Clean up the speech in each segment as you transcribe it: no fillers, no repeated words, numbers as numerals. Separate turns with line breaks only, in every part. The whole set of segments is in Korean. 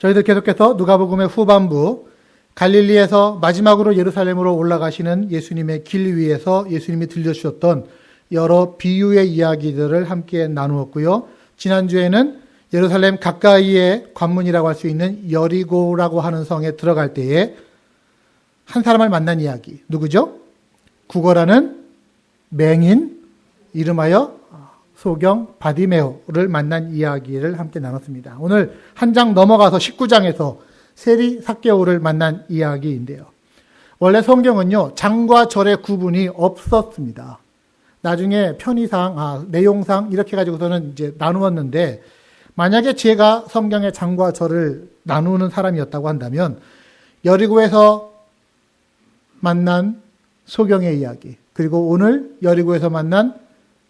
저희들 계속해서 누가복음의 후반부 갈릴리에서 마지막으로 예루살렘으로 올라가시는 예수님의 길 위에서 예수님이 들려주셨던 여러 비유의 이야기들을 함께 나누었고요. 지난주에는 예루살렘 가까이의 관문이라고 할 수 있는 여리고라고 하는 성에 들어갈 때에 한 사람을 만난 이야기. 누구죠? 구걸하는 맹인 이름하여 소경 바디메오를 만난 이야기를 함께 나눴습니다. 오늘 한 장 넘어가서 19장에서 세리 삭개오를 만난 이야기인데요. 원래 성경은요, 장과 절의 구분이 없었습니다. 나중에 편의상, 내용상 이렇게 가지고서는 이제 나누었는데, 만약에 제가 성경의 장과 절을 나누는 사람이었다고 한다면, 여리고에서 만난 소경의 이야기, 그리고 오늘 여리고에서 만난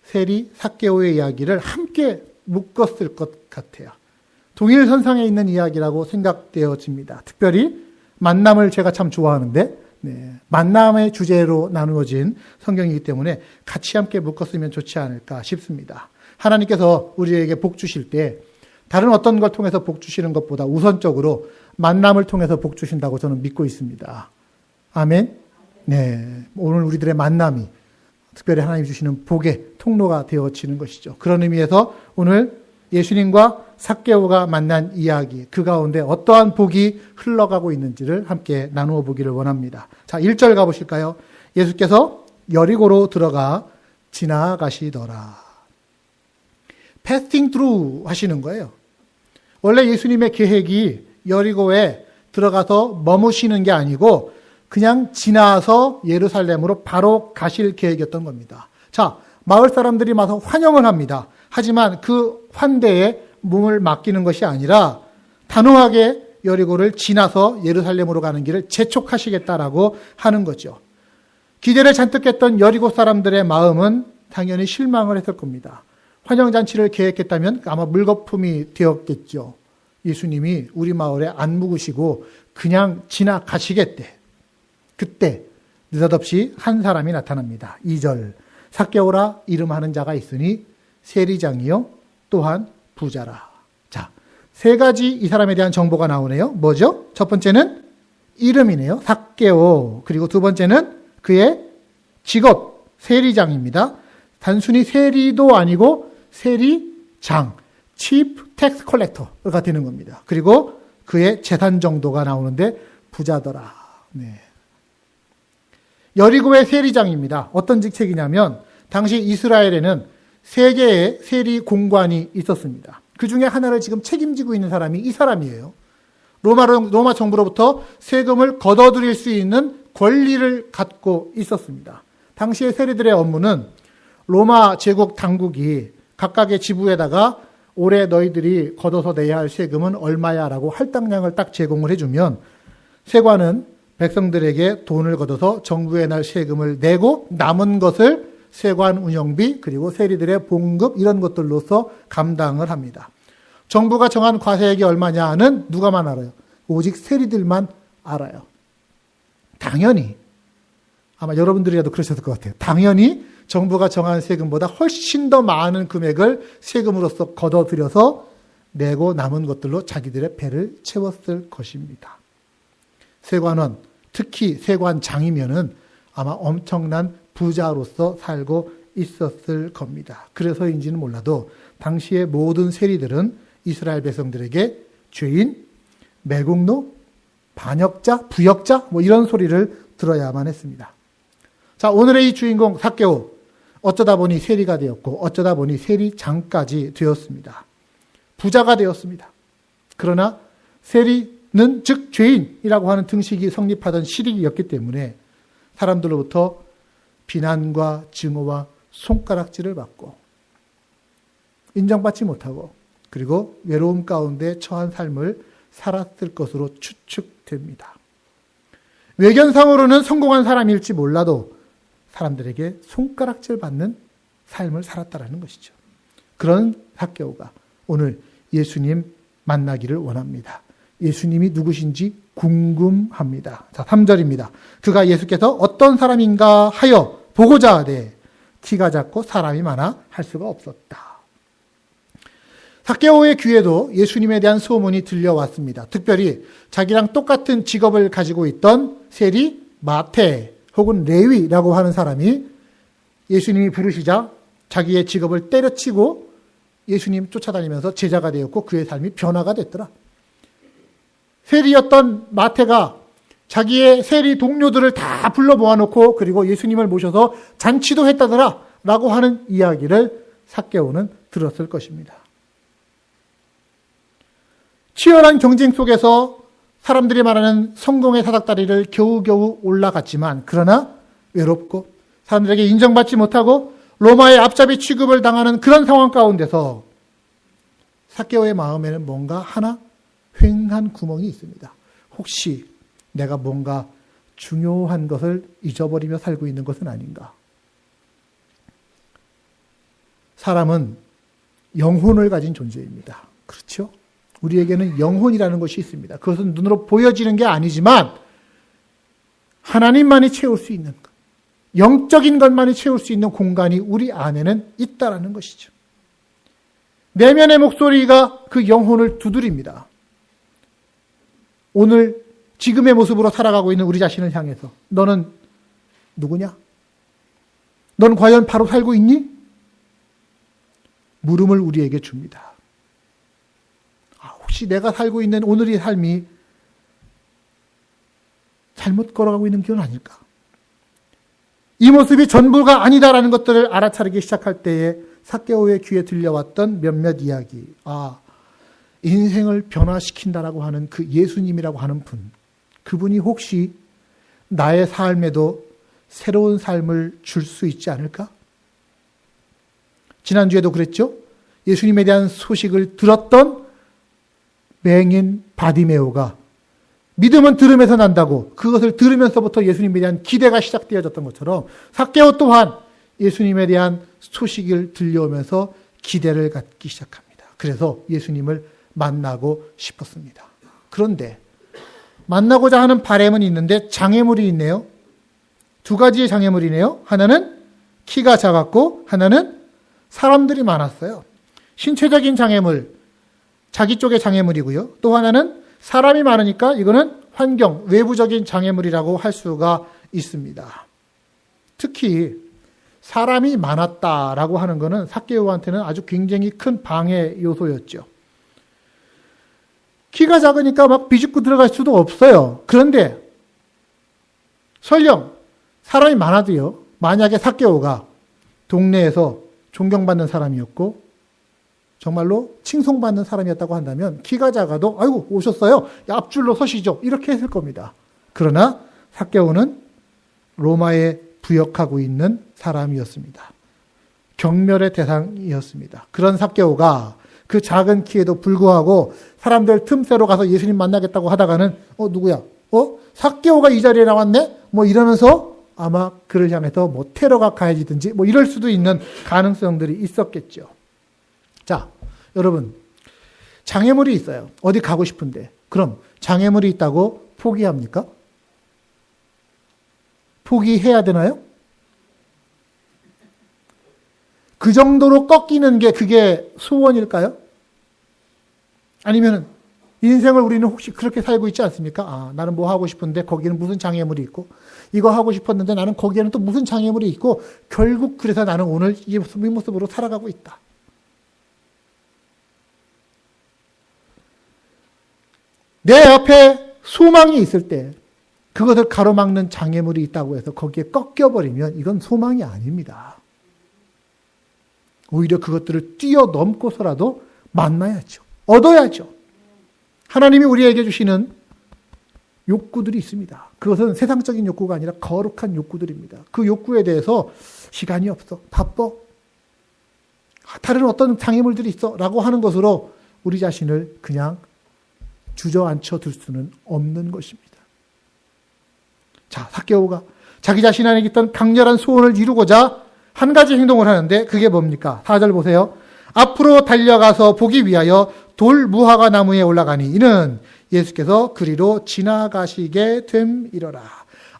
세리 삭개오의 이야기를 함께 묶었을 것 같아요. 동일선상에 있는 이야기라고 생각되어집니다. 특별히 만남을 제가 참 좋아하는데 만남의 주제로 나누어진 성경이기 때문에 같이 함께 묶었으면 좋지 않을까 싶습니다. 하나님께서 우리에게 복 주실 때 다른 어떤 걸 통해서 복 주시는 것보다 우선적으로 만남을 통해서 복 주신다고 저는 믿고 있습니다. 아멘. 네, 오늘 우리들의 만남이 특별히 하나님 주시는 복의 통로가 되어지는 것이죠. 그런 의미에서 오늘 예수님과 삭개오가 만난 이야기, 그 가운데 어떠한 복이 흘러가고 있는지를 함께 나누어 보기를 원합니다. 자, 1절 가보실까요? 예수께서 여리고로 들어가 지나가시더라. 패스팅 트루 하시는 거예요. 원래 예수님의 계획이 여리고에 들어가서 머무시는 게 아니고 그냥 지나서 예루살렘으로 바로 가실 계획이었던 겁니다. 자, 마을 사람들이 와서 환영을 합니다. 하지만 그 환대에 몸을 맡기는 것이 아니라 단호하게 여리고를 지나서 예루살렘으로 가는 길을 재촉하시겠다라고 하는 거죠. 기대를 잔뜩 했던 여리고 사람들의 마음은 당연히 실망을 했을 겁니다. 환영잔치를 계획했다면 아마 물거품이 되었겠죠. 예수님이 우리 마을에 안 묵으시고 그냥 지나가시겠대. 그때 느닷없이 한 사람이 나타납니다. 2절. 삭개오라 이름하는 자가 있으니 세리장이요 또한 부자라. 자, 세 가지 이 사람에 대한 정보가 나오네요. 뭐죠? 첫 번째는 이름이네요. 삭개오. 그리고 두 번째는 그의 직업, 세리장입니다. 단순히 세리도 아니고 세리장, Chief Tax Collector가 되는 겁니다. 그리고 그의 재산 정도가 나오는데 부자더라. 네. 여리고의 세리장입니다. 어떤 직책이냐면 당시 이스라엘에는 3개의 세리 공관이 있었습니다. 그 중에 하나를 지금 책임지고 있는 사람이 이 사람이에요. 로마 정부로부터 세금을 걷어들일 수 있는 권리를 갖고 있었습니다. 당시의 세리들의 업무는 로마 제국 당국이 각각의 지부에다가 올해 너희들이 걷어서 내야 할 세금은 얼마야 라고 할당량을 딱 제공을 해주면 세관은 백성들에게 돈을 걷어서 정부에 날 세금을 내고 남은 것을 세관 운영비 그리고 세리들의 봉급 이런 것들로서 감당을 합니다. 정부가 정한 과세액이 얼마냐는 누가만 알아요. 오직 세리들만 알아요. 당연히 아마 여러분들이라도 그러셨을 것 같아요. 당연히 정부가 정한 세금보다 훨씬 더 많은 금액을 세금으로서 걷어들여서 내고 남은 것들로 자기들의 배를 채웠을 것입니다. 세관원, 특히 세관장이면은 아마 엄청난 부자로서 살고 있었을 겁니다. 그래서인지는 몰라도 당시의 모든 세리들은 이스라엘 백성들에게 죄인, 매국노, 반역자, 부역자 뭐 이런 소리를 들어야만 했습니다. 자, 오늘의 이 주인공 삭개오 어쩌다 보니 세리가 되었고 어쩌다 보니 세리장까지 되었습니다. 부자가 되었습니다. 그러나 세리는 즉 죄인이라고 하는 등식이 성립하던 시기였기 때문에 사람들로부터 비난과 증오와 손가락질을 받고 인정받지 못하고 그리고 외로움 가운데 처한 삶을 살았을 것으로 추측됩니다. 외견상으로는 성공한 사람일지 몰라도 사람들에게 손가락질 받는 삶을 살았다라는 것이죠. 그런 삭개오가 오늘 예수님 만나기를 원합니다. 예수님이 누구신지 궁금합니다. 자, 3절입니다. 그가 예수께서 어떤 사람인가 하여 보고자 하되 키가 작고 사람이 많아 할 수가 없었다. 삭개오의 귀에도 예수님에 대한 소문이 들려왔습니다. 특별히 자기랑 똑같은 직업을 가지고 있던 세리 마태 혹은 레위라고 하는 사람이 예수님이 부르시자 자기의 직업을 때려치고 예수님 쫓아다니면서 제자가 되었고 그의 삶이 변화가 됐더라. 세리였던 마태가 자기의 세리 동료들을 다 불러 모아놓고 그리고 예수님을 모셔서 잔치도 했다더라 라고 하는 이야기를 삭개오는 들었을 것입니다. 치열한 경쟁 속에서 사람들이 말하는 성공의 사닥다리를 겨우겨우 올라갔지만 그러나 외롭고 사람들에게 인정받지 못하고 로마의 앞잡이 취급을 당하는 그런 상황 가운데서 삭개오의 마음에는 뭔가 하나 휑한 구멍이 있습니다. 혹시 내가 뭔가 중요한 것을 잊어버리며 살고 있는 것은 아닌가? 사람은 영혼을 가진 존재입니다. 그렇죠? 우리에게는 영혼이라는 것이 있습니다. 그것은 눈으로 보여지는 게 아니지만 하나님만이 채울 수 있는 것, 영적인 것만이 채울 수 있는 공간이 우리 안에는 있다라는 것이죠. 내면의 목소리가 그 영혼을 두드립니다. 오늘 지금의 모습으로 살아가고 있는 우리 자신을 향해서 너는 누구냐? 넌 과연 바로 살고 있니? 물음을 우리에게 줍니다. 혹시 내가 살고 있는 오늘의 삶이 잘못 걸어가고 있는 건 아닐까? 이 모습이 전부가 아니다라는 것들을 알아차리기 시작할 때에 삭개오의 귀에 들려왔던 몇몇 이야기. 인생을 변화시킨다라고 하는 그 예수님이라고 하는 분. 그분이 혹시 나의 삶에도 새로운 삶을 줄 수 있지 않을까? 지난주에도 그랬죠? 예수님에 대한 소식을 들었던 맹인 바디메오가 믿음은 들음에서 난다고 그것을 들으면서부터 예수님에 대한 기대가 시작되어졌던 것처럼 삭개오 또한 예수님에 대한 소식을 들려오면서 기대를 갖기 시작합니다. 그래서 예수님을 만나고 싶었습니다. 그런데 만나고자 하는 바람은 있는데 장애물이 있네요. 두 가지의 장애물이네요. 하나는 키가 작았고 하나는 사람들이 많았어요. 신체적인 장애물, 자기 쪽의 장애물이고요. 또 하나는 사람이 많으니까 이거는 환경, 외부적인 장애물이라고 할 수가 있습니다. 특히 사람이 많았다라고 하는 것은 삭개오한테는 아주 굉장히 큰 방해 요소였죠. 키가 작으니까 막 비집고 들어갈 수도 없어요. 그런데 설령 사람이 많아도요. 만약에 삭개오가 동네에서 존경받는 사람이었고 정말로 칭송받는 사람이었다고 한다면 키가 작아도 아이고 오셨어요. 앞줄로 서시죠. 이렇게 했을 겁니다. 그러나 삭개오는 로마에 부역하고 있는 사람이었습니다. 경멸의 대상이었습니다. 그런 삭개오가 그 작은 키에도 불구하고 사람들 틈새로 가서 예수님 만나겠다고 하다가는 누구야? 삭개오가 이 자리에 나왔네? 이러면서 아마 그를 향해서 테러가 가해지든지 이럴 수도 있는 가능성들이 있었겠죠. 자, 여러분, 장애물이 있어요. 어디 가고 싶은데. 그럼 장애물이 있다고 포기합니까? 포기해야 되나요? 그 정도로 꺾이는 게 그게 소원일까요? 아니면 인생을 우리는 혹시 그렇게 살고 있지 않습니까? 나는 뭐 하고 싶은데 거기는 무슨 장애물이 있고 이거 하고 싶었는데 나는 거기에는 또 무슨 장애물이 있고 결국 그래서 나는 오늘 이 모습으로 살아가고 있다. 내 앞에 소망이 있을 때 그것을 가로막는 장애물이 있다고 해서 거기에 꺾여버리면 이건 소망이 아닙니다. 오히려 그것들을 뛰어넘고서라도 만나야죠. 얻어야죠. 하나님이 우리에게 주시는 욕구들이 있습니다. 그것은 세상적인 욕구가 아니라 거룩한 욕구들입니다. 그 욕구에 대해서 시간이 없어, 바빠, 다른 어떤 장애물들이 있어 라고 하는 것으로 우리 자신을 그냥 주저앉혀 둘 수는 없는 것입니다. 자, 삭개오가 자기 자신 안에 있던 강렬한 소원을 이루고자 한 가지 행동을 하는데 그게 뭡니까? 4절 보세요. 앞으로 달려가서 보기 위하여 돌 무화과 나무에 올라가니 이는 예수께서 그리로 지나가시게 됨이러라.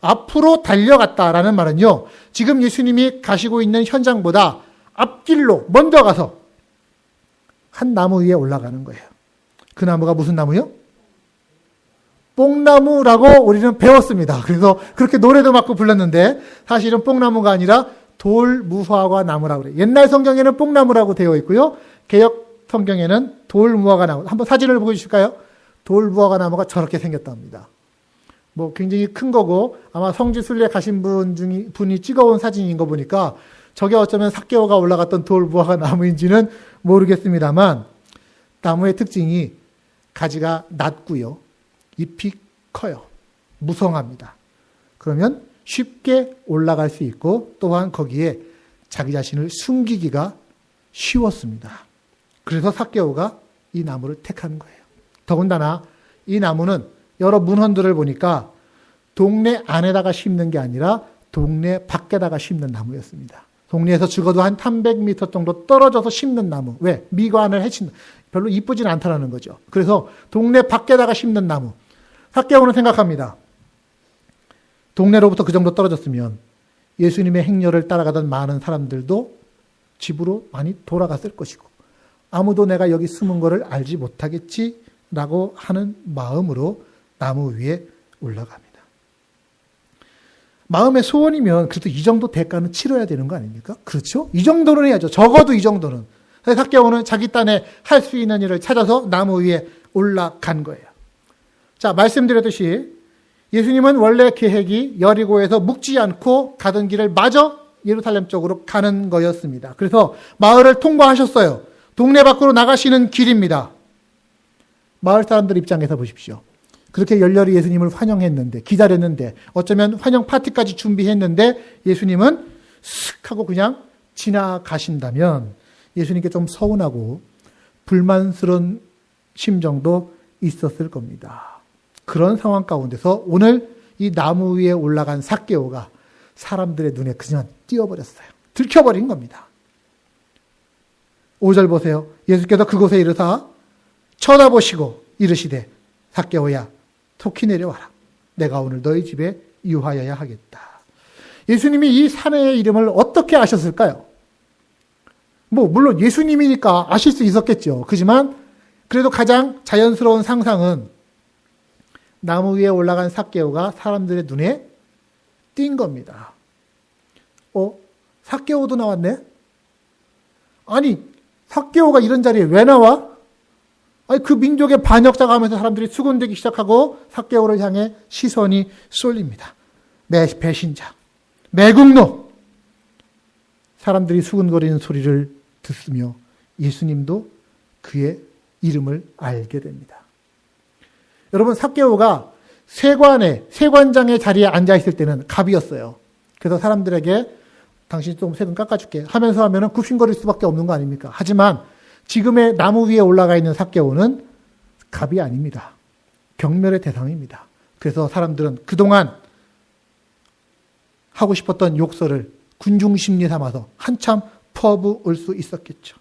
앞으로 달려갔다라는 말은요. 지금 예수님이 가시고 있는 현장보다 앞길로 먼저 가서 한 나무 위에 올라가는 거예요. 그 나무가 무슨 나무요? 뽕나무라고 우리는 배웠습니다. 그래서 그렇게 노래도 맡고 불렀는데 사실은 뽕나무가 아니라 돌무화과 나무라고 그래요. 옛날 성경에는 뽕나무라고 되어 있고요. 개역 성경에는 돌무화과 나무. 한번 사진을 보여주실까요? 돌무화과 나무가 저렇게 생겼답니다. 뭐 굉장히 큰 거고 아마 성지순례 가신 분이 찍어온 사진인 거 보니까 저게 어쩌면 삭개오가 올라갔던 돌무화과 나무인지는 모르겠습니다만 나무의 특징이 가지가 낮고요. 잎이 커요. 무성합니다. 그러면 쉽게 올라갈 수 있고 또한 거기에 자기 자신을 숨기기가 쉬웠습니다. 그래서 삭개오가 이 나무를 택한 거예요. 더군다나 이 나무는 여러 문헌들을 보니까 동네 안에다가 심는 게 아니라 동네 밖에다가 심는 나무였습니다. 동네에서 죽어도 한 300m 정도 떨어져서 심는 나무. 왜? 미관을 해친다. 별로 이쁘진 않다라는 거죠. 그래서 동네 밖에다가 심는 나무. 삭개오는 생각합니다. 동네로부터 그 정도 떨어졌으면 예수님의 행렬을 따라가던 많은 사람들도 집으로 많이 돌아갔을 것이고 아무도 내가 여기 숨은 거를 알지 못하겠지라고 하는 마음으로 나무 위에 올라갑니다. 마음의 소원이면 그래도 이 정도 대가는 치러야 되는 거 아닙니까? 그렇죠? 이 정도는 해야죠. 적어도 이 정도는. 삭개오는 자기 딴에 할 수 있는 일을 찾아서 나무 위에 올라간 거예요. 자, 말씀드렸듯이 예수님은 원래 계획이 여리고에서 묵지 않고 가던 길을 마저 예루살렘 쪽으로 가는 거였습니다. 그래서 마을을 통과하셨어요. 동네 밖으로 나가시는 길입니다. 마을 사람들 입장에서 보십시오. 그렇게 열렬히 예수님을 환영했는데, 기다렸는데, 어쩌면 환영 파티까지 준비했는데 예수님은 슥 하고 그냥 지나가신다면 예수님께 좀 서운하고 불만스러운 심정도 있었을 겁니다. 그런 상황 가운데서 오늘 이 나무 위에 올라간 삭개오가 사람들의 눈에 그냥 띄어버렸어요. 들켜버린 겁니다. 5절 보세요. 예수께서 그곳에 이르사 쳐다보시고 이르시되 삭개오야 속히 내려와라. 내가 오늘 너희 집에 유하여야 하겠다. 예수님이 이 사내의 이름을 어떻게 아셨을까요? 뭐 물론 예수님이니까 아실 수 있었겠죠. 그렇지만 그래도 가장 자연스러운 상상은 나무 위에 올라간 삭개오가 사람들의 눈에 띈 겁니다. 삭개오도 나왔네? 아니, 삭개오가 이런 자리에 왜 나와? 아니, 그 민족의 반역자가 하면서 사람들이 수군대기 시작하고 삭개오를 향해 시선이 쏠립니다. 배신자, 매국노. 사람들이 수군거리는 소리를 듣으며 예수님도 그의 이름을 알게 됩니다. 여러분, 삭개오가 세관장의 자리에 앉아있을 때는 갑이었어요. 그래서 사람들에게 당신 좀 세금 깎아줄게 하면은 굽신거릴 수밖에 없는 거 아닙니까? 하지만 지금의 나무 위에 올라가 있는 삭개오는 갑이 아닙니다. 경멸의 대상입니다. 그래서 사람들은 그동안 하고 싶었던 욕설을 군중심리 삼아서 한참 퍼부을 수 있었겠죠.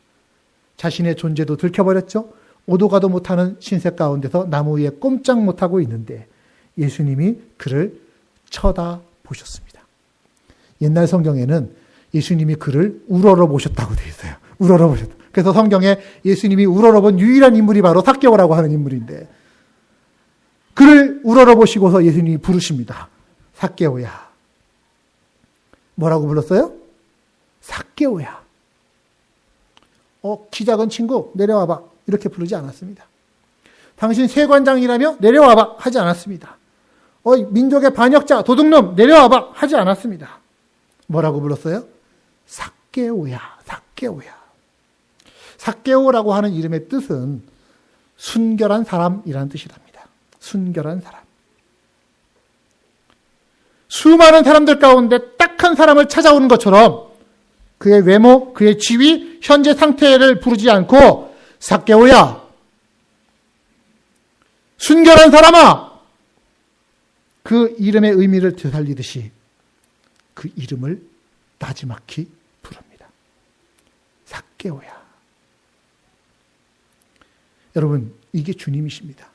자신의 존재도 들켜버렸죠. 오도 가도 못하는 신세 가운데서 나무 위에 꼼짝 못하고 있는데 예수님이 그를 쳐다보셨습니다. 옛날 성경에는 예수님이 그를 우러러보셨다고 되어 있어요. 우러러보셨다. 그래서 성경에 예수님이 우러러본 유일한 인물이 바로 삭개오라고 하는 인물인데 그를 우러러보시고서 예수님이 부르십니다. 삭개오야. 뭐라고 불렀어요? 삭개오야. 키 작은 친구 내려와봐. 이렇게 부르지 않았습니다. 당신 세관장이라며 내려와봐 하지 않았습니다. 민족의 반역자 도둑놈 내려와봐 하지 않았습니다. 뭐라고 불렀어요? 삭개오야. 삭개오야. 삭개오라고 하는 이름의 뜻은 순결한 사람이라는 뜻이랍니다. 순결한 사람. 수많은 사람들 가운데 딱 한 사람을 찾아오는 것처럼 그의 외모, 그의 지위, 현재 상태를 부르지 않고 삭개오야, 순결한 사람아, 그 이름의 의미를 되살리듯이 그 이름을 나지막히 부릅니다. 삭개오야. 여러분, 이게 주님이십니다.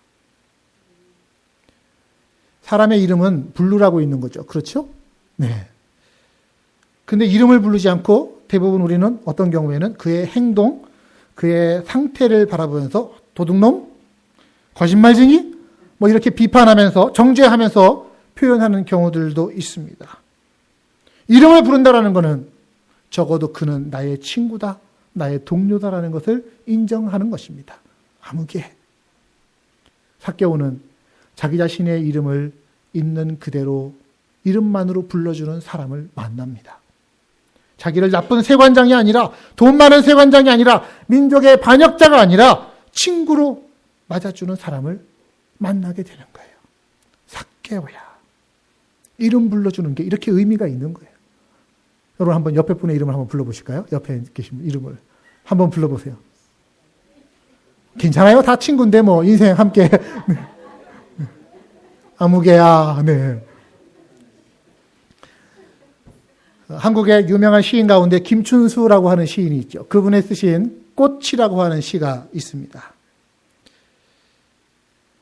사람의 이름은 부르라고 있는 거죠. 그렇죠? 네. 근데 이름을 부르지 않고 대부분 우리는 어떤 경우에는 그의 행동, 그의 상태를 바라보면서 도둑놈? 거짓말쟁이? 뭐 이렇게 비판하면서 정죄하면서 표현하는 경우들도 있습니다. 이름을 부른다라는 것은 적어도 그는 나의 친구다, 나의 동료다라는 것을 인정하는 것입니다. 아무개. 삭개오는 자기 자신의 이름을 있는 그대로 이름만으로 불러주는 사람을 만납니다. 자기를 나쁜 세관장이 아니라, 돈 많은 세관장이 아니라, 민족의 반역자가 아니라 친구로 맞아주는 사람을 만나게 되는 거예요. 삭개오야. 이름 불러주는 게 이렇게 의미가 있는 거예요. 여러분 한번 옆에 분의 이름을 한번 불러보실까요? 옆에 계신 이름을 한번 불러보세요. 괜찮아요? 다 친구인데 뭐 인생 함께. 아무개야. 네. 한국의 유명한 시인 가운데 김춘수라고 하는 시인이 있죠. 그분의 쓰신 꽃이라고 하는 시가 있습니다.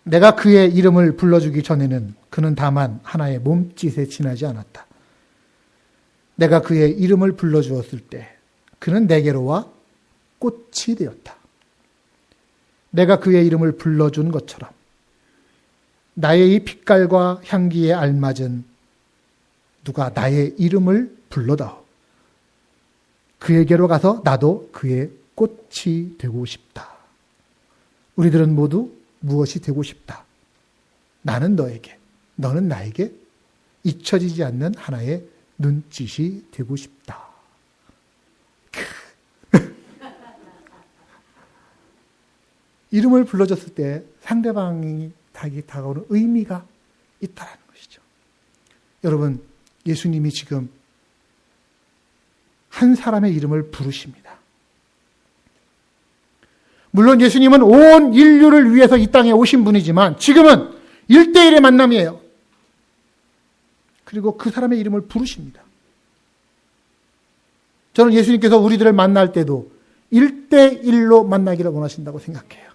내가 그의 이름을 불러주기 전에는 그는 다만 하나의 몸짓에 지나지 않았다. 내가 그의 이름을 불러주었을 때 그는 내게로 와 꽃이 되었다. 내가 그의 이름을 불러준 것처럼 나의 이 빛깔과 향기에 알맞은 누가 나의 이름을 불러다오. 그에게로 가서 나도 그의 꽃이 되고 싶다. 우리들은 모두 무엇이 되고 싶다. 나는 너에게, 너는 나에게 잊혀지지 않는 하나의 눈짓이 되고 싶다. 이름을 불러줬을 때 상대방이 다가오는 의미가 있다는 것이죠. 여러분, 예수님이 지금 한 사람의 이름을 부르십니다. 물론 예수님은 온 인류를 위해서 이 땅에 오신 분이지만 지금은 1대1의 만남이에요. 그리고 그 사람의 이름을 부르십니다. 저는 예수님께서 우리들을 만날 때도 1대1로 만나기를 원하신다고 생각해요.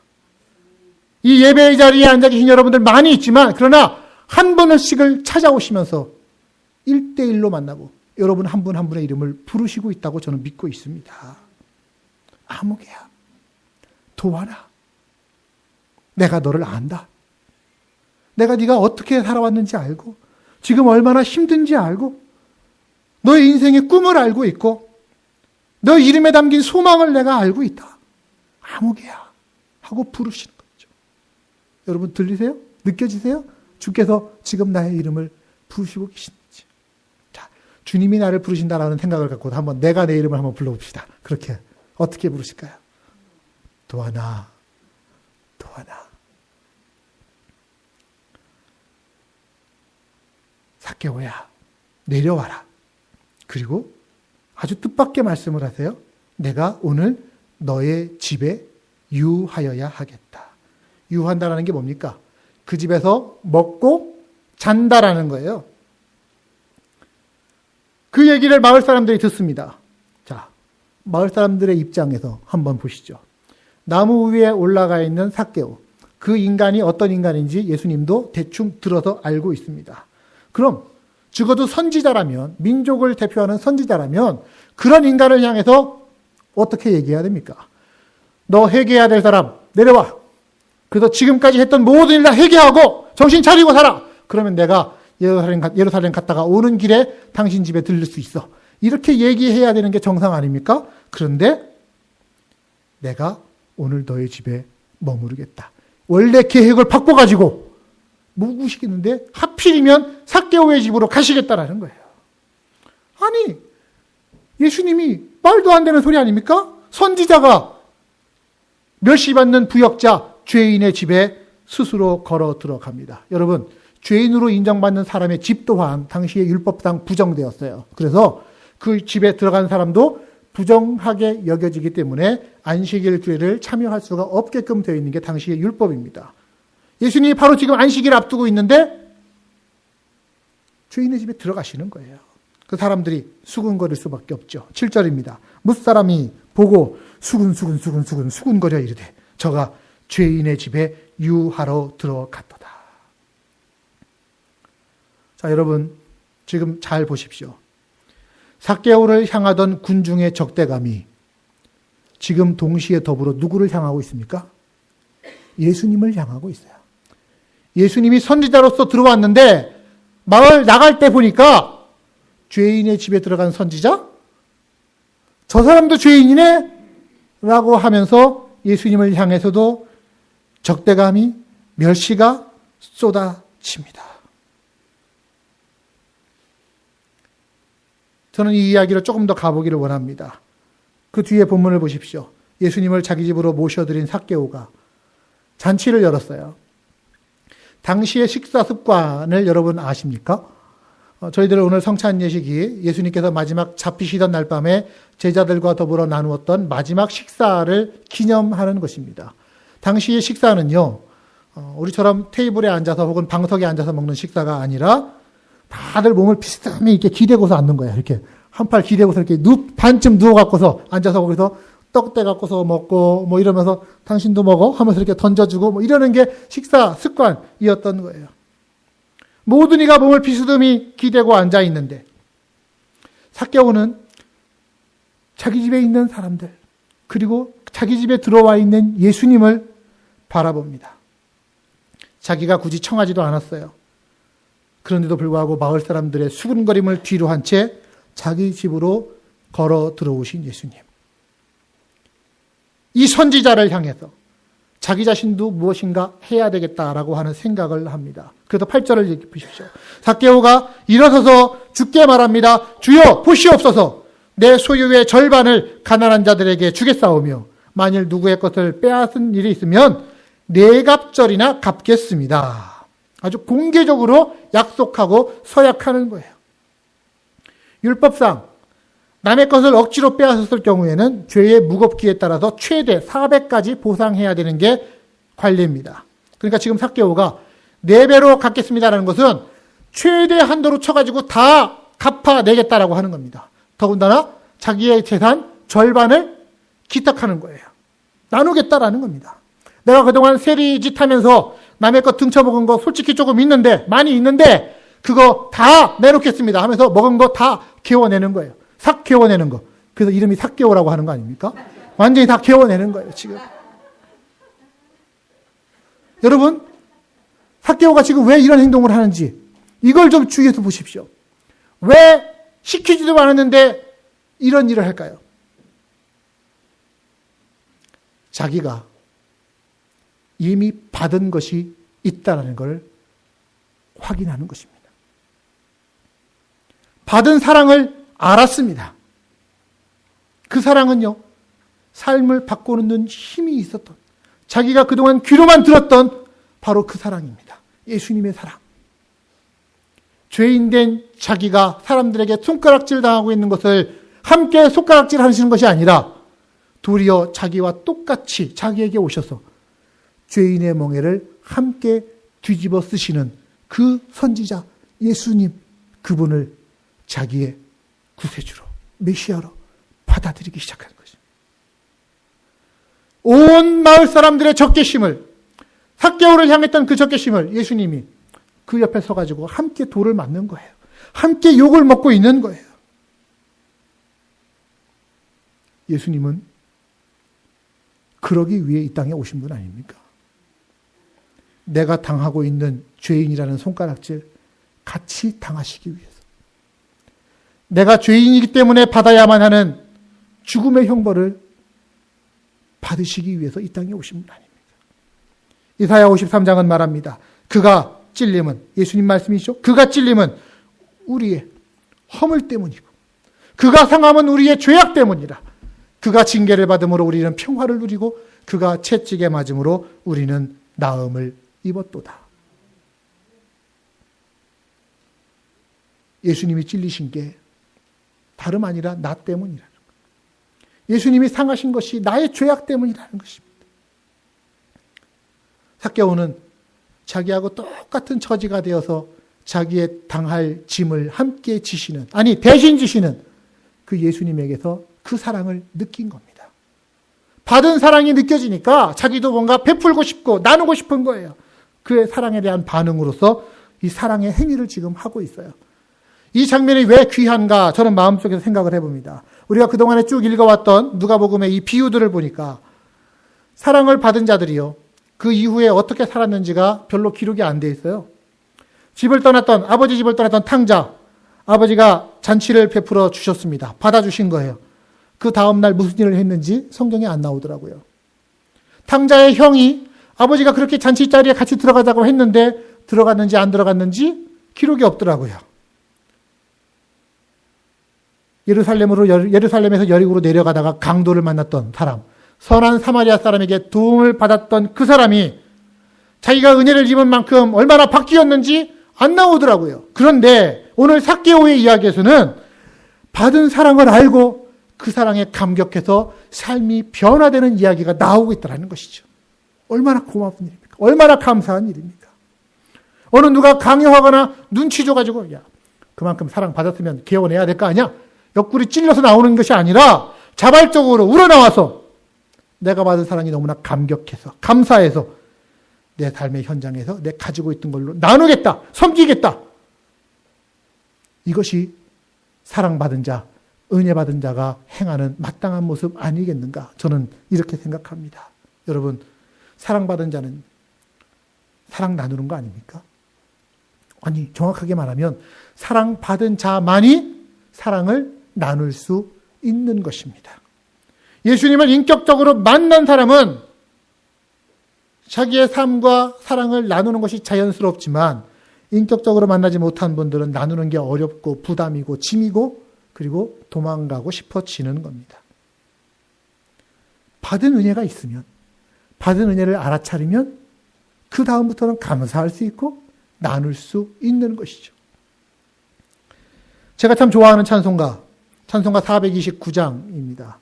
이 예배의 자리에 앉아 계신 여러분들 많이 있지만 그러나 한 분씩을 찾아오시면서 1대1로 만나고 여러분 한 분 한 분의 이름을 부르시고 있다고 저는 믿고 있습니다. 아무개야. 도와라. 내가 너를 안다. 내가 네가 어떻게 살아왔는지 알고 지금 얼마나 힘든지 알고 너의 인생의 꿈을 알고 있고 너 이름에 담긴 소망을 내가 알고 있다. 아무개야. 하고 부르시는 거죠. 여러분 들리세요? 느껴지세요? 주께서 지금 나의 이름을 부르시고 계신지. 자, 주님이 나를 부르신다라는 생각을 갖고 한번 내가 내 이름을 한번 불러봅시다. 그렇게 어떻게 부르실까요? 도와나, 도와나. 삭개오야, 내려와라. 그리고 아주 뜻밖의 말씀을 하세요. 내가 오늘 너의 집에 유하여야 하겠다. 유한다라는 게 뭡니까? 그 집에서 먹고 잔다라는 거예요. 그 얘기를 마을 사람들이 듣습니다. 자, 마을 사람들의 입장에서 한번 보시죠. 나무 위에 올라가 있는 삭개오. 그 인간이 어떤 인간인지 예수님도 대충 들어서 알고 있습니다. 그럼 적어도 선지자라면, 민족을 대표하는 선지자라면 그런 인간을 향해서 어떻게 얘기해야 됩니까? 너 회개해야 될 사람 내려와. 그래서 지금까지 했던 모든 일 다 회개하고 정신 차리고 살아. 그러면 내가 예루살렘 갔다가 오는 길에 당신 집에 들릴 수 있어. 이렇게 얘기해야 되는 게 정상 아닙니까? 그런데 내가 오늘 너의 집에 머무르겠다. 원래 계획을 바꿔가지고 묵으시겠는데 하필이면 삭개오의 집으로 가시겠다라는 거예요. 아니, 예수님이 말도 안 되는 소리 아닙니까? 선지자가 멸시받는 부역자 죄인의 집에 스스로 걸어 들어갑니다. 여러분, 죄인으로 인정받는 사람의 집 또한 당시의 율법상 부정되었어요. 그래서 그 집에 들어간 사람도 부정하게 여겨지기 때문에 안식일 교회를 참여할 수가 없게끔 되어 있는 게 당시의 율법입니다. 예수님이 바로 지금 안식일 앞두고 있는데 죄인의 집에 들어가시는 거예요. 그 사람들이 수군거릴 수밖에 없죠. 7절입니다. 무사람이 보고 수군거려 이르되 저가 죄인의 집에 유하러 들어갔도다. 자, 여러분 지금 잘 보십시오. 삭개오를 향하던 군중의 적대감이 지금 동시에 더불어 누구를 향하고 있습니까? 예수님을 향하고 있어요. 예수님이 선지자로서 들어왔는데 마을 나갈 때 보니까 죄인의 집에 들어간 선지자? 저 사람도 죄인이네? 라고 하면서 예수님을 향해서도 적대감이, 멸시가 쏟아집니다. 저는 이 이야기를 조금 더 가보기를 원합니다. 그 뒤에 본문을 보십시오. 예수님을 자기 집으로 모셔들인 삭개오가 잔치를 열었어요. 당시의 식사 습관을 여러분 아십니까? 저희들 오늘 성찬 예식이 예수님께서 마지막 잡히시던 날 밤에 제자들과 더불어 나누었던 마지막 식사를 기념하는 것입니다. 당시의 식사는요, 우리처럼 테이블에 앉아서 혹은 방석에 앉아서 먹는 식사가 아니라 다들 몸을 비스듬히 이렇게 기대고서 앉는 거예요. 이렇게 한 팔 기대고서 이렇게 반쯤 누워갖고서 앉아서 거기서 떡 떼갖고서 먹고 뭐 이러면서 당신도 먹어? 하면서 이렇게 던져주고 뭐 이러는 게 식사 습관이었던 거예요. 모든 이가 몸을 비스듬히 기대고 앉아 있는데 삭개오는 자기 집에 있는 사람들 그리고 자기 집에 들어와 있는 예수님을 바라봅니다. 자기가 굳이 청하지도 않았어요. 그런데도 불구하고 마을 사람들의 수군거림을 뒤로 한 채 자기 집으로 걸어 들어오신 예수님. 이 선지자를 향해서 자기 자신도 무엇인가 해야 되겠다라고 하는 생각을 합니다. 그래서 8절을 보십시오. 삭개오가 일어서서 주께 말합니다. 주여 보시옵소서. 내 소유의 절반을 가난한 자들에게 주겠사오며 만일 누구의 것을 빼앗은 일이 있으면 네 갑절이나 갚겠습니다. 아주 공개적으로 약속하고 서약하는 거예요. 율법상 남의 것을 억지로 빼앗았을 경우에는 죄의 무겁기에 따라서 최대 400까지 보상해야 되는 게 관례입니다. 그러니까 지금 삭개오가 4배로 갚겠습니다라는 것은 최대 한도로 쳐가지고 다 갚아내겠다라고 하는 겁니다. 더군다나 자기의 재산 절반을 기탁하는 거예요. 나누겠다라는 겁니다. 내가 그동안 세리짓 하면서 남의 것 등쳐먹은 거 솔직히 조금 있는데, 많이 있는데 그거 다 내놓겠습니다 하면서 먹은 거 다 개워내는 거예요. 싹 개워내는 거. 그래서 이름이 삭개오라고 하는 거 아닙니까? 완전히 다 개워내는 거예요, 지금. 여러분, 삭개오가 지금 왜 이런 행동을 하는지 이걸 좀 주의해서 보십시오. 왜 시키지도 않았는데 이런 일을 할까요? 자기가 이미 받은 것이 있다는 걸 확인하는 것입니다. 받은 사랑을 알았습니다. 그 사랑은요, 삶을 바꿔놓는 힘이 있었던, 자기가 그동안 귀로만 들었던 바로 그 사랑입니다. 예수님의 사랑. 죄인된 자기가 사람들에게 손가락질 당하고 있는 것을 함께 손가락질 하시는 것이 아니라 도리어 자기와 똑같이 자기에게 오셔서 죄인의 멍에를 함께 뒤집어 쓰시는 그 선지자 예수님, 그분을 자기의 구세주로, 메시아로 받아들이기 시작하는 것입니다. 온 마을 사람들의 적개심을, 삭개오를 향했던 그 적개심을 예수님이 그 옆에 서가지고 함께 돌을 맞는 거예요. 함께 욕을 먹고 있는 거예요. 예수님은 그러기 위해 이 땅에 오신 분 아닙니까? 내가 당하고 있는 죄인이라는 손가락질 같이 당하시기 위해서. 내가 죄인이기 때문에 받아야만 하는 죽음의 형벌을 받으시기 위해서 이 땅에 오신 분 아닙니까? 이사야 53장은 말합니다. 그가 찔림은, 예수님 말씀이시죠? 그가 찔림은 우리의 허물 때문이고 그가 상함은 우리의 죄악 때문이라. 그가 징계를 받음으로 우리는 평화를 누리고 그가 채찍에 맞음으로 우리는 나음을 입었도다. 예수님이 찔리신 게 다름 아니라 나 때문이라는 거예요. 예수님이 상하신 것이 나의 죄악 때문이라는 것입니다. 삭개오는 자기하고 똑같은 처지가 되어서 자기의 당할 짐을 함께 지시는, 아니 대신 지시는 그 예수님에게서 그 사랑을 느낀 겁니다. 받은 사랑이 느껴지니까 자기도 뭔가 베풀고 싶고 나누고 싶은 거예요. 그의 사랑에 대한 반응으로서 이 사랑의 행위를 지금 하고 있어요. 이 장면이 왜 귀한가 저는 마음속에서 생각을 해봅니다. 우리가 그동안에 쭉 읽어왔던 누가복음의 이 비유들을 보니까 사랑을 받은 자들이요, 그 이후에 어떻게 살았는지가 별로 기록이 안 돼 있어요. 아버지 집을 떠났던 탕자, 아버지가 잔치를 베풀어 주셨습니다. 받아주신 거예요. 그 다음날 무슨 일을 했는지 성경에 안 나오더라고요. 탕자의 형이 아버지가 그렇게 잔치 자리에 같이 들어가자고 했는데 들어갔는지 안 들어갔는지 기록이 없더라고요. 예루살렘에서 여리고로 내려가다가 강도를 만났던 사람, 선한 사마리아 사람에게 도움을 받았던 그 사람이 자기가 은혜를 입은 만큼 얼마나 바뀌었는지 안 나오더라고요. 그런데 오늘 삭개오의 이야기에서는 받은 사랑을 알고 그 사랑에 감격해서 삶이 변화되는 이야기가 나오고 있다는 것이죠. 얼마나 고마운 일입니까? 얼마나 감사한 일입니까? 어느 누가 강요하거나 눈치 줘가지고 야, 그만큼 사랑 받았으면 개원해야 될 거 아니야? 옆구리 찔려서 나오는 것이 아니라 자발적으로 우러나와서 내가 받은 사랑이 너무나 감격해서 감사해서 내 삶의 현장에서 내 가지고 있던 걸로 나누겠다, 섬기겠다. 이것이 사랑받은 자, 은혜받은 자가 행하는 마땅한 모습 아니겠는가? 저는 이렇게 생각합니다. 여러분, 사랑받은 자는 사랑 나누는 거 아닙니까? 아니, 정확하게 말하면 사랑받은 자만이 사랑을 나눌 수 있는 것입니다. 예수님을 인격적으로 만난 사람은 자기의 삶과 사랑을 나누는 것이 자연스럽지만 인격적으로 만나지 못한 분들은 나누는 게 어렵고 부담이고 짐이고 그리고 도망가고 싶어지는 겁니다. 받은 은혜가 있으면, 받은 은혜를 알아차리면 그 다음부터는 감사할 수 있고 나눌 수 있는 것이죠. 제가 참 좋아하는 찬송가 429장입니다.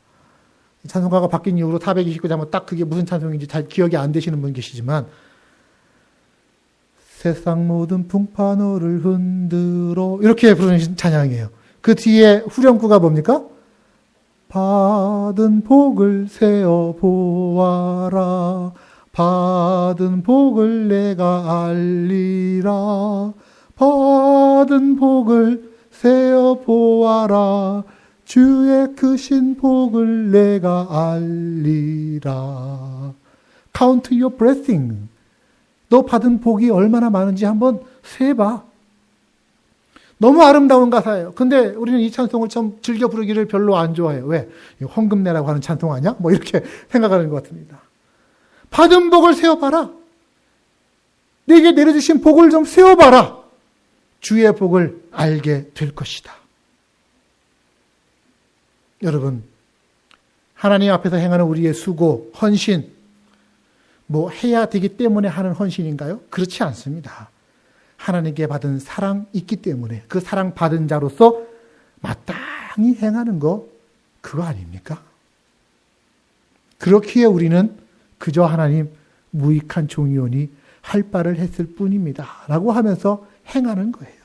찬송가가 바뀐 이후로 429장은 딱 그게 무슨 찬송인지 잘 기억이 안 되시는 분 계시지만, 세상 모든 풍파노를 흔들어, 이렇게 부르는 찬양이에요. 그 뒤에 후렴구가 뭡니까? 받은 복을 세어 보아라, 받은 복을 내가 알리라, 받은 복을 세어 보아라, 주의 크신 복을 내가 알리라. Count your blessing. 너 받은 복이 얼마나 많은지 한번 세봐. 너무 아름다운 가사예요. 근데 우리는 이 찬송을 좀 즐겨 부르기를 별로 안 좋아해요. 왜? 헌금 내라고 하는 찬송 아니야? 뭐 이렇게 생각하는 것 같습니다. 받은 복을 세어봐라. 내게 내려주신 복을 좀 세어봐라. 주의 복을 알게 될 것이다. 여러분, 하나님 앞에서 행하는 우리의 수고, 헌신, 뭐 해야 되기 때문에 하는 헌신인가요? 그렇지 않습니다. 하나님께 받은 사랑 있기 때문에 그 사랑 받은 자로서 마땅히 행하는 거, 그거 아닙니까? 그렇기에 우리는 그저 하나님 무익한 종이오니 할 바를 했을 뿐입니다 라고 하면서 행하는 거예요.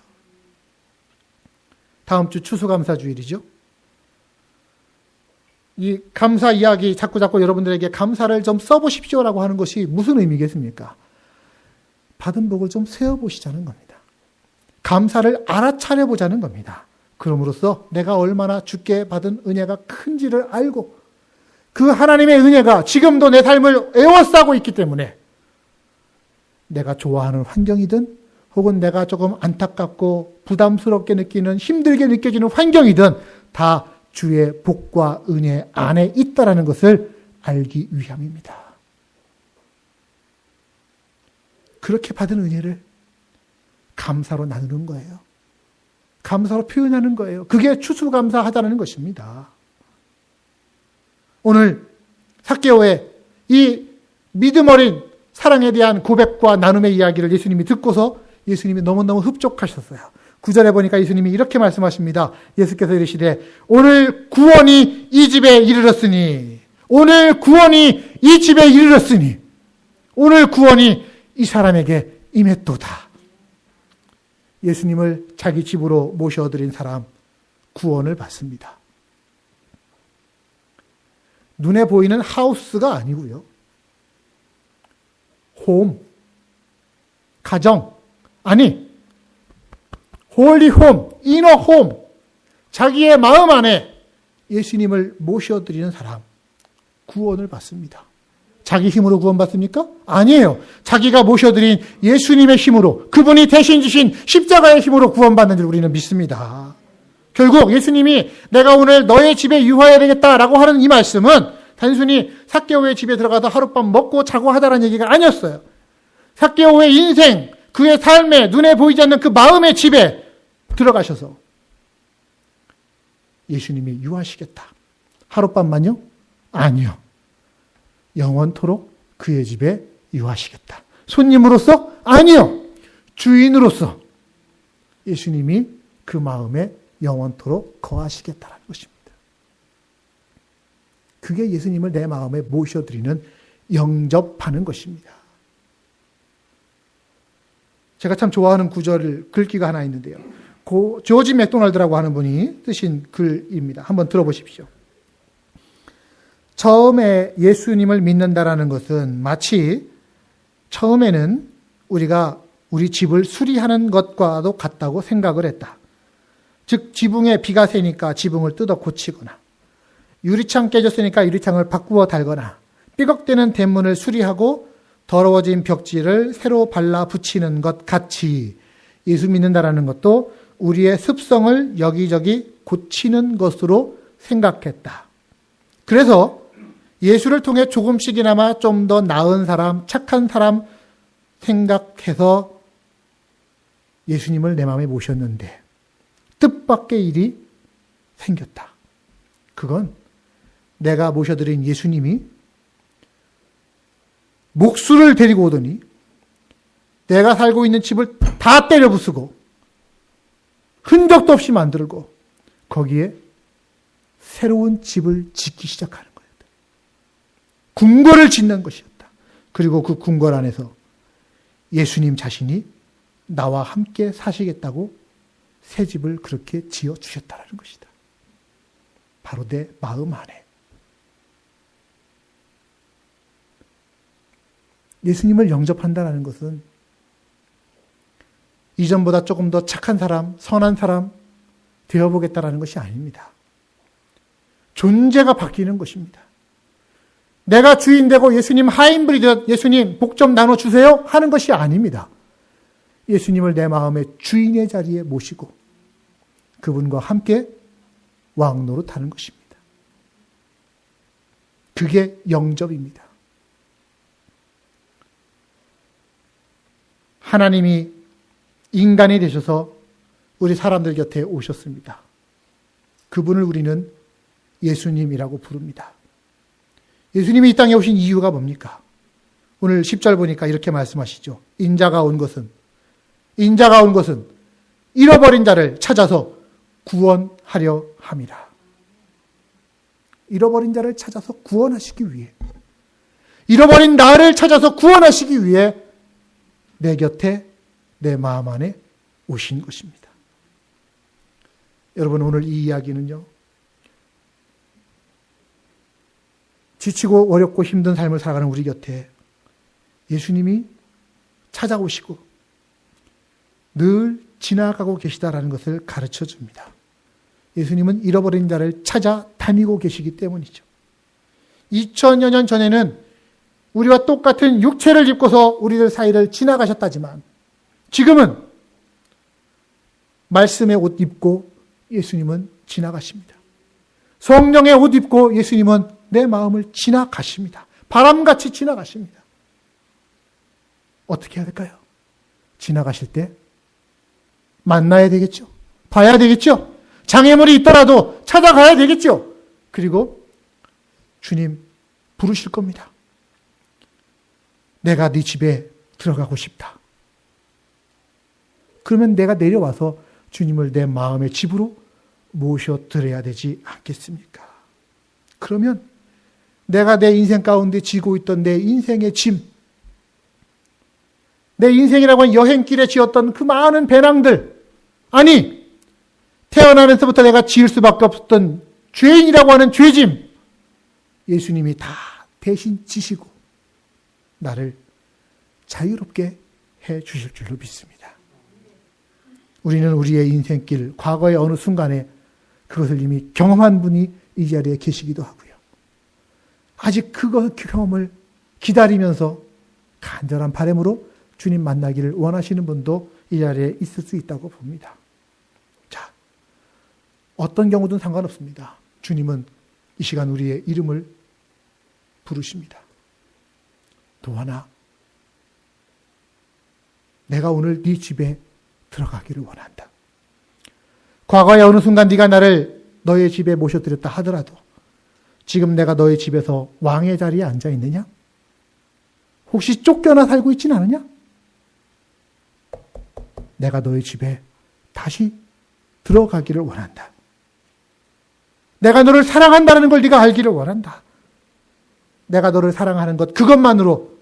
다음 주 추수감사주일이죠. 이 감사 이야기 자꾸 여러분들에게 감사를 좀 써보십시오라고 하는 것이 무슨 의미겠습니까? 받은 복을 좀 세어보시자는 겁니다. 감사를 알아차려보자는 겁니다. 그럼으로써 내가 얼마나 주께 받은 은혜가 큰지를 알고 그 하나님의 은혜가 지금도 내 삶을 에워싸고 있기 때문에 내가 좋아하는 환경이든 혹은 내가 조금 안타깝고 부담스럽게 느끼는, 힘들게 느껴지는 환경이든 다 주의 복과 은혜 안에 있다라는 것을 알기 위함입니다. 그렇게 받은 은혜를 감사로 나누는 거예요. 감사로 표현하는 거예요. 그게 추수감사하다는 것입니다. 오늘 삭개오의 이 믿음 어린 사랑에 대한 고백과 나눔의 이야기를 예수님이 듣고서 예수님이 너무너무 흡족하셨어요. 9절에 보니까 예수님이 이렇게 말씀하십니다. 예수께서 이르시되 오늘 구원이 이 집에 이르렀으니, 오늘 구원이 이 집에 이르렀으니, 오늘 구원이 이 사람에게 임했도다. 예수님을 자기 집으로 모셔드린 사람 구원을 받습니다. 눈에 보이는 하우스가 아니고요. 홈, 가정, 아니 홀리 홈, 이너 홈, 자기의 마음 안에 예수님을 모셔드리는 사람, 구원을 받습니다. 자기 힘으로 구원받습니까? 아니에요. 자기가 모셔드린 예수님의 힘으로, 그분이 대신 주신 십자가의 힘으로 구원받는 줄 우리는 믿습니다. 결국 예수님이 내가 오늘 너의 집에 유하해야 되겠다라고 하는 이 말씀은 단순히 삭개오의 집에 들어가서 하룻밤 먹고 자고 하다라는 얘기가 아니었어요. 삭개오의 인생, 그의 삶에 눈에 보이지 않는 그 마음의 집에 들어가셔서 예수님이 유하시겠다. 하룻밤만요? 아니요. 영원토록 그의 집에 유하시겠다. 손님으로서? 아니요. 주인으로서 예수님이 그 마음에 영원토록 거하시겠다는 것입니다. 그게 예수님을 내 마음에 모셔드리는 영접하는 것입니다. 제가 참 좋아하는 구절 글귀가 하나 있는데요. 조지 맥도날드라고 하는 분이 쓰신 글입니다. 한번 들어보십시오. 처음에 예수님을 믿는다라는 것은 마치 처음에는 우리가 우리 집을 수리하는 것과도 같다고 생각을 했다. 즉 지붕에 비가 새니까 지붕을 뜯어 고치거나 유리창 깨졌으니까 유리창을 바꾸어 달거나 삐걱대는 대문을 수리하고 더러워진 벽지를 새로 발라 붙이는 것 같이 예수 믿는다라는 것도 우리의 습성을 여기저기 고치는 것으로 생각했다. 그래서 예수를 통해 조금씩이나마 좀 더 나은 사람, 착한 사람 생각해서 예수님을 내 마음에 모셨는데 뜻밖의 일이 생겼다. 그건 내가 모셔드린 예수님이 목수를 데리고 오더니 내가 살고 있는 집을 다 때려 부수고 흔적도 없이 만들고 거기에 새로운 집을 짓기 시작하는 거였다. 궁궐을 짓는 것이었다. 그리고 그 궁궐 안에서 예수님 자신이 나와 함께 사시겠다고 새 집을 그렇게 지어주셨다는 것이다. 바로 내 마음 안에. 예수님을 영접한다는 것은 이전보다 조금 더 착한 사람, 선한 사람 되어보겠다라는 것이 아닙니다. 존재가 바뀌는 것입니다. 내가 주인 되고 예수님 하인불이 되어 예수님 복 좀 나눠주세요 하는 것이 아닙니다. 예수님을 내 마음의 주인의 자리에 모시고 그분과 함께 왕노릇하는 것입니다. 그게 영접입니다. 하나님이 인간이 되셔서 우리 사람들 곁에 오셨습니다. 그분을 우리는 예수님이라고 부릅니다. 예수님이 이 땅에 오신 이유가 뭡니까? 오늘 10절 보니까 이렇게 말씀하시죠. 인자가 온 것은 잃어버린 자를 찾아서 구원하려 함이라. 잃어버린 자를 찾아서 구원하시기 위해, 잃어버린 나를 찾아서 구원하시기 위해 내 곁에 내 마음 안에 오신 것입니다. 여러분 오늘 이 이야기는요. 지치고 어렵고 힘든 삶을 살아가는 우리 곁에 예수님이 찾아오시고 늘 지나가고 계시다라는 것을 가르쳐 줍니다. 예수님은 잃어버린 자를 찾아다니고 계시기 때문이죠. 2000여 년 전에는 우리와 똑같은 육체를 입고서 우리들 사이를 지나가셨다지만 지금은 말씀의 옷 입고 예수님은 지나가십니다. 성령의 옷 입고 예수님은 내 마음을 지나가십니다. 바람같이 지나가십니다. 어떻게 해야 될까요? 지나가실 때 만나야 되겠죠. 봐야 되겠죠. 장애물이 있더라도 찾아가야 되겠죠. 그리고 주님 부르실 겁니다. 내가 네 집에 들어가고 싶다. 그러면 내가 내려와서 주님을 내 마음의 집으로 모셔드려야 되지 않겠습니까? 그러면 내가 내 인생 가운데 지고 있던 내 인생의 짐, 내 인생이라고 하는 여행길에 지었던 그 많은 배낭들, 아니 태어나면서부터 내가 지을 수밖에 없었던 죄인이라고 하는 죄짐, 예수님이 다 대신 지시고 나를 자유롭게 해 주실 줄로 믿습니다. 우리는 우리의 인생길, 과거의 어느 순간에 그것을 이미 경험한 분이 이 자리에 계시기도 하고요. 아직 그 경험을 기다리면서 간절한 바람으로 주님 만나기를 원하시는 분도 이 자리에 있을 수 있다고 봅니다. 자, 어떤 경우든 상관없습니다. 주님은 이 시간 우리의 이름을 부르십니다. 또 하나, 내가 오늘 네 집에 들어가기를 원한다. 과거의 어느 순간 네가 나를 너의 집에 모셔드렸다 하더라도 지금 내가 너의 집에서 왕의 자리에 앉아 있느냐? 혹시 쫓겨나 살고 있진 않느냐? 내가 너의 집에 다시 들어가기를 원한다. 내가 너를 사랑한다는 걸 네가 알기를 원한다. 내가 너를 사랑하는 것, 그것만으로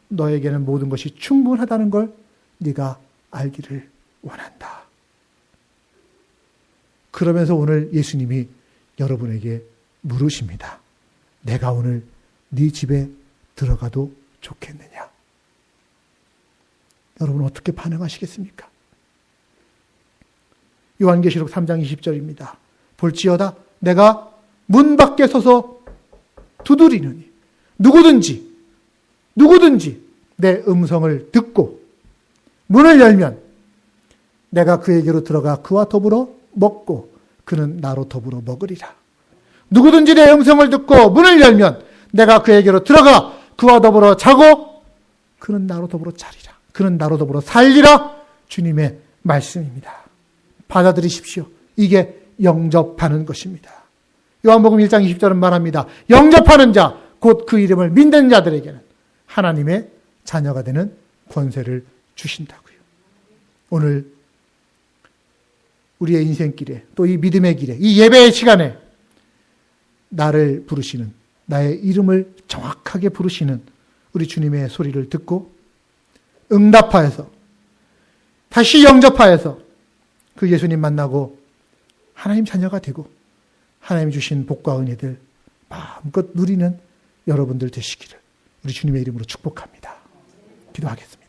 너에게는 모든 것이 충분하다는 걸 네가 알기를 원한다. 그러면서 오늘 예수님이 여러분에게 물으십니다. 내가 오늘 네 집에 들어가도 좋겠느냐? 여러분 어떻게 반응하시겠습니까? 요한계시록 3장 20절입니다. 볼지어다 내가 문 밖에 서서 두드리느니 누구든지 내 음성을 듣고 문을 열면 내가 그에게로 들어가 그와 더불어 먹고 그는 나로 더불어 먹으리라. 누구든지 내 음성을 듣고 문을 열면 내가 그에게로 들어가 그와 더불어 자고 그는 나로 더불어 자리라. 그는 나로 더불어 살리라. 주님의 말씀입니다. 받아들이십시오. 이게 영접하는 것입니다. 요한복음 1장 20절은 말합니다. 영접하는 자, 곧 그 이름을 믿는 자들에게는 하나님의 자녀가 되는 권세를 주신다고요. 오늘 우리의 인생길에 또 이 믿음의 길에 이 예배의 시간에 나를 부르시는, 나의 이름을 정확하게 부르시는 우리 주님의 소리를 듣고 응답하여서 다시 영접하여서 그 예수님 만나고 하나님 자녀가 되고 하나님 주신 복과 은혜들 마음껏 누리는 여러분들 되시기를 우리 주님의 이름으로 축복합니다. 기도하겠습니다.